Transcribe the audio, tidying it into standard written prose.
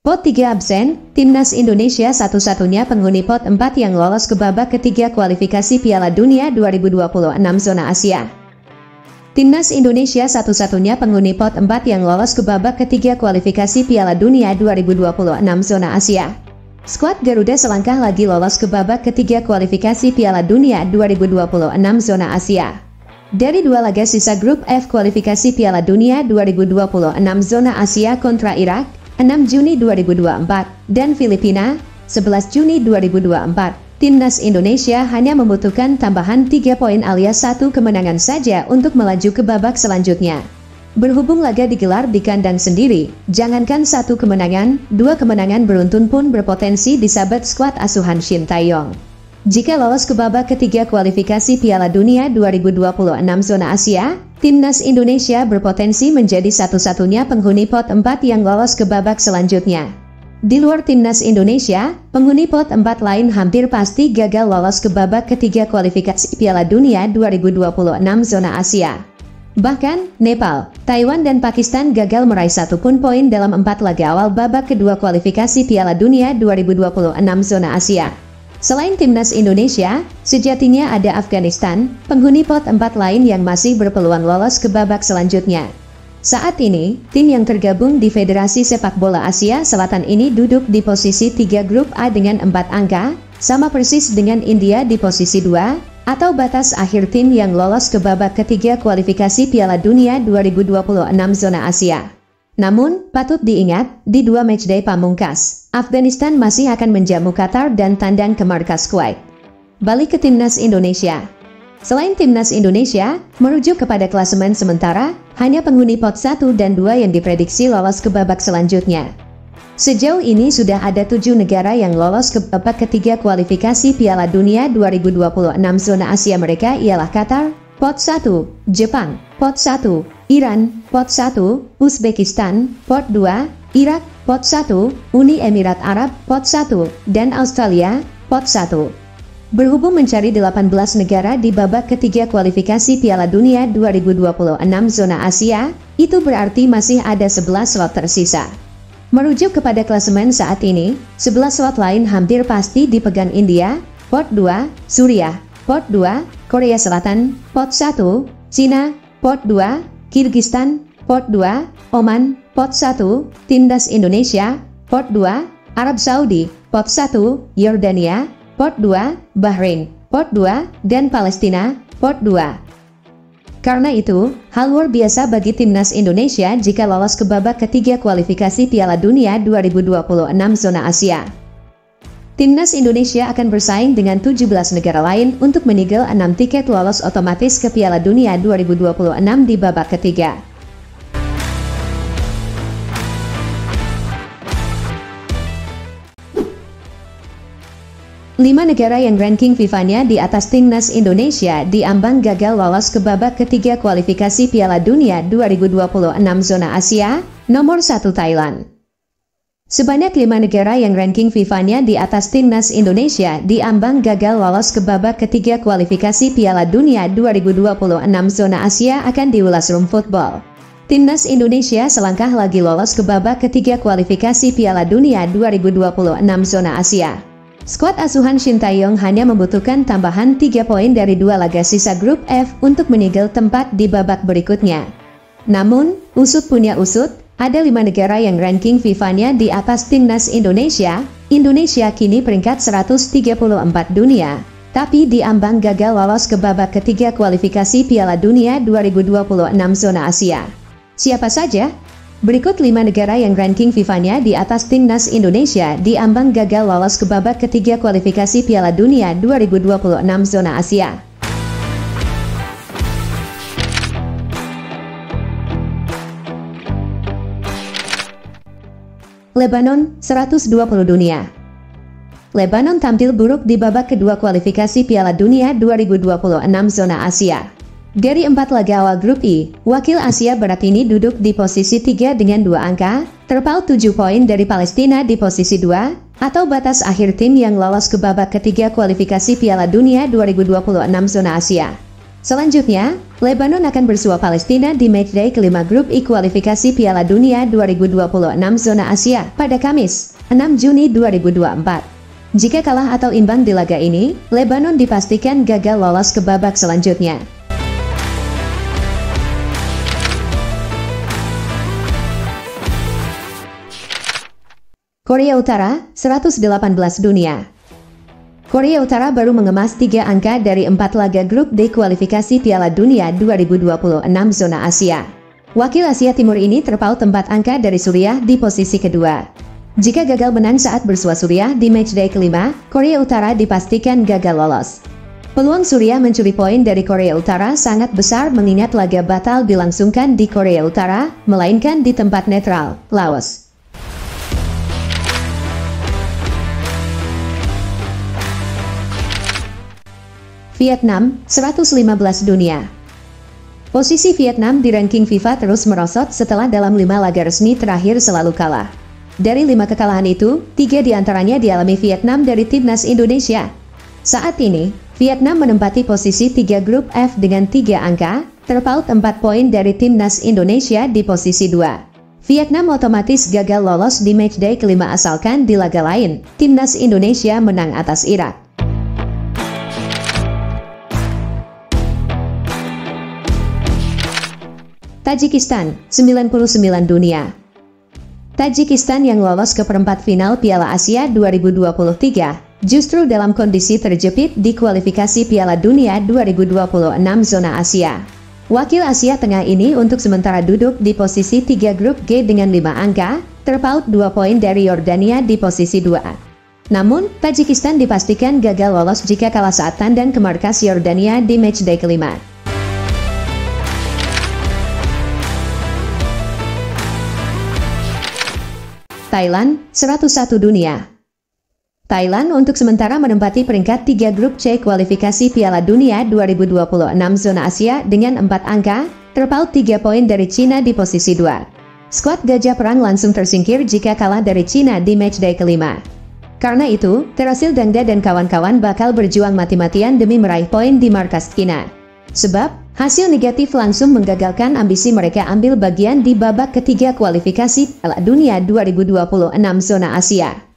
Pot 3 absen, Timnas Indonesia satu-satunya penghuni pot 4 yang lolos ke babak ketiga kualifikasi Piala Dunia 2026 zona Asia. Timnas Indonesia satu-satunya penghuni pot 4 yang lolos ke babak ketiga kualifikasi Piala Dunia 2026 zona Asia. Skuad Garuda selangkah lagi lolos ke babak ketiga kualifikasi Piala Dunia 2026 zona Asia. Dari dua laga sisa grup F kualifikasi Piala Dunia 2026 zona Asia kontra Irak, 6 Juni 2024, dan Filipina, 11 Juni 2024, Timnas Indonesia hanya membutuhkan tambahan 3 poin alias 1 kemenangan saja untuk melaju ke babak selanjutnya. Berhubung laga digelar di kandang sendiri, jangankan 1 kemenangan, 2 kemenangan beruntun pun berpotensi disabet skuad asuhan Shin Tae-yong. Jika lolos ke babak ketiga kualifikasi Piala Dunia 2026 zona Asia, Timnas Indonesia berpotensi menjadi satu-satunya penghuni pot 4 yang lolos ke babak selanjutnya. Di luar Timnas Indonesia, penghuni pot 4 lain hampir pasti gagal lolos ke babak ketiga kualifikasi Piala Dunia 2026 zona Asia. Bahkan, Nepal, Taiwan dan Pakistan gagal meraih 1 pun poin dalam 4 laga awal babak kedua kualifikasi Piala Dunia 2026 zona Asia. Selain Timnas Indonesia, sejatinya ada Afghanistan, penghuni pot 4 lain yang masih berpeluang lolos ke babak selanjutnya. Saat ini, tim yang tergabung di Federasi Sepak Bola Asia Selatan ini duduk di posisi 3 grup A dengan 4 angka, sama persis dengan India di posisi 2, atau batas akhir tim yang lolos ke babak ketiga kualifikasi Piala Dunia 2026 zona Asia. Namun, patut diingat, di 2 matchday pamungkas, Afghanistan masih akan menjamu Qatar dan tandang ke markas Kuwait. Balik ke Timnas Indonesia. Selain Timnas Indonesia, merujuk kepada klasemen sementara, hanya penghuni pot 1 dan 2 yang diprediksi lolos ke babak selanjutnya. Sejauh ini sudah ada 7 negara yang lolos ke babak ketiga kualifikasi Piala Dunia 2026 zona Asia. Mereka ialah Qatar, pot 1, Jepang, pot 1, Iran, pot 1, Uzbekistan, pot 2, Irak, pot 1, Uni Emirat Arab, pot 1, dan Australia, pot 1. Berhubung mencari 18 negara di babak ketiga kualifikasi Piala Dunia 2026 zona Asia, itu berarti masih ada 11 slot tersisa. Merujuk kepada klasemen saat ini, 11 slot lain hampir pasti dipegang India, pot 2, Suriah, pot 2, Korea Selatan, pot 1, Cina, pot 2, Kirgistan, pot 2, Oman, pot 1, Timnas Indonesia, pot 2, Arab Saudi, pot 1, Yordania, pot 2, Bahrain, pot 2, dan Palestina, pot 2. Karena itu, hal luar biasa bagi Timnas Indonesia jika lolos ke babak ketiga kualifikasi Piala Dunia 2026 zona Asia. Timnas Indonesia akan bersaing dengan 17 negara lain untuk menigel 6 tiket lolos otomatis ke Piala Dunia 2026 di babak ketiga. 5 negara yang ranking FIFA-nya di atas Timnas Indonesia diambang gagal lolos ke babak ketiga kualifikasi Piala Dunia 2026 zona Asia. Nomor 1 Thailand. Sebanyak 5 negara yang ranking FIFA-nya di atas Timnas Indonesia diambang gagal lolos ke babak ketiga kualifikasi Piala Dunia 2026 zona Asia akan diulas Room Football. Timnas Indonesia selangkah lagi lolos ke babak ketiga kualifikasi Piala Dunia 2026 zona Asia. Skuad asuhan Shin Tae-yong hanya membutuhkan tambahan 3 poin dari 2 laga sisa grup F untuk menigel tempat di babak berikutnya. Namun, usut punya usut, ada 5 negara yang ranking FIFA-nya di atas Timnas Indonesia. Indonesia kini peringkat 134 dunia, tapi diambang gagal lolos ke babak ketiga kualifikasi Piala Dunia 2026 zona Asia. Siapa saja? Berikut 5 negara yang ranking FIFA-nya di atas Timnas Indonesia diambang gagal lolos ke babak ketiga kualifikasi Piala Dunia 2026 zona Asia. Lebanon, 120 dunia. Lebanon tampil buruk di babak kedua kualifikasi Piala Dunia 2026 zona Asia. Dari 4 laga awal grup I, wakil Asia Barat ini duduk di posisi 3 dengan 2 angka, terpaut 7 poin dari Palestina di posisi 2, atau batas akhir tim yang lolos ke babak ketiga kualifikasi Piala Dunia 2026 zona Asia. Selanjutnya, Lebanon akan bersua Palestina di matchday kelima grup I kualifikasi Piala Dunia 2026 zona Asia pada Kamis, 6 Juni 2024. Jika kalah atau imbang di laga ini, Lebanon dipastikan gagal lolos ke babak selanjutnya. Korea Utara, 118 dunia. Korea Utara baru mengemas 3 angka dari 4 laga grup D kualifikasi Piala Dunia 2026 zona Asia. Wakil Asia Timur ini terpaut 4 angka dari Suriah di posisi kedua. Jika gagal menang saat bersua Suriah di matchday kelima, Korea Utara dipastikan gagal lolos. Peluang Suriah mencuri poin dari Korea Utara sangat besar mengingat laga batal dilangsungkan di Korea Utara, melainkan di tempat netral, Laos. Vietnam, 115 dunia. Posisi Vietnam di ranking FIFA terus merosot setelah dalam 5 laga resmi terakhir selalu kalah. Dari 5 kekalahan itu, 3 diantaranya dialami Vietnam dari Timnas Indonesia. Saat ini, Vietnam menempati posisi 3 grup F dengan 3 angka, terpaut 4 poin dari Timnas Indonesia di posisi 2. Vietnam otomatis gagal lolos di matchday kelima asalkan di laga lain, Timnas Indonesia menang atas Irak. Tajikistan, 99 dunia. Tajikistan yang lolos ke perempat final Piala Asia 2023, justru dalam kondisi terjepit di kualifikasi Piala Dunia 2026 zona Asia. Wakil Asia Tengah ini untuk sementara duduk di posisi 3 grup G dengan 5 angka, terpaut 2 poin dari Yordania di posisi 2. Namun, Tajikistan dipastikan gagal lolos jika kalah saat tandang ke markas Yordania di matchday kelima. Thailand, 101 dunia. Thailand untuk sementara menempati peringkat 3 grup C kualifikasi Piala Dunia 2026 zona Asia dengan 4 angka, terpaut 3 poin dari Cina di posisi 2. Skuad Gajah Perang langsung tersingkir jika kalah dari Cina di matchday kelima. Karena itu, Terasil Dangda dan kawan-kawan bakal berjuang mati-matian demi meraih poin di markas Cina. Sebab, hasil negatif langsung menggagalkan ambisi mereka ambil bagian di babak ketiga kualifikasi Piala Dunia 2026 zona Asia.